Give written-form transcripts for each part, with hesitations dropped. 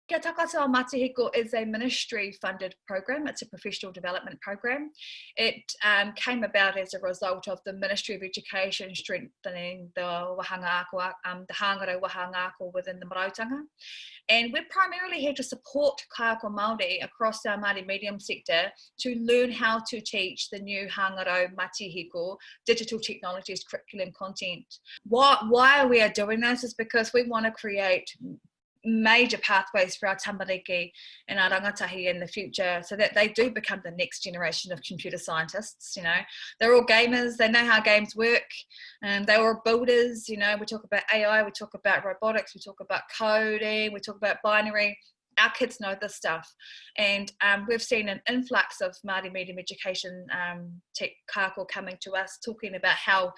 Kia Takatu ā-Matihiko is a ministry-funded program. It's a professional development program. It came about as a result of the Ministry of Education strengthening the Hangarau Whakaaro within the Marautanga. And we're primarily here to support Kaiako Māori across our Māori medium sector to learn how to teach the new Hangarau Matihiko digital technologies curriculum content. Why we are doing this is because we want to create major pathways for our tamariki and our rangatahi in the future so that they do become the next generation of computer scientists. You know, they're all gamers, they know how games work, and they're all builders. You know, we talk about AI, we talk about robotics, we talk about coding, we talk about binary. Our kids know this stuff, and we've seen an influx of Māori medium education tech kāko coming to us talking about how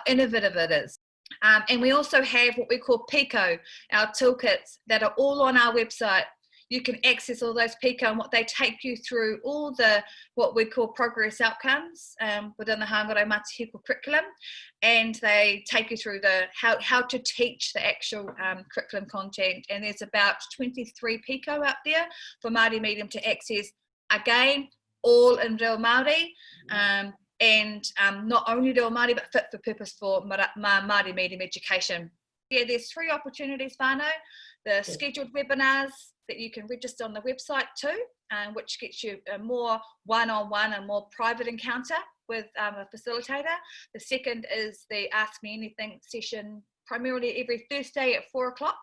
innovative it is. And we also have what we call Pīkau, our toolkits that are all on our website. You can access all those Pīkau, and what they take you through all the what we call progress outcomes within the Hangarau Matihiko curriculum, and they take you through the how to teach the actual curriculum content. And there's about 23 Pīkau out there for Māori medium to access. Again, all in real Māori. And not only Reo Māori, but fit for purpose for Māori medium education. Yeah, there's 3 opportunities, whānau. The scheduled webinars that you can register on the website too, which gets you a more one-on-one and more private encounter with a facilitator. The second is the Ask Me Anything session, primarily every Thursday at 4 o'clock.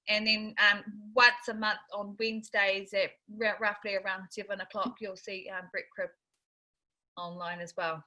And then once a month on Wednesdays at roughly around 7 o'clock, you'll see Brett Cribb online as well.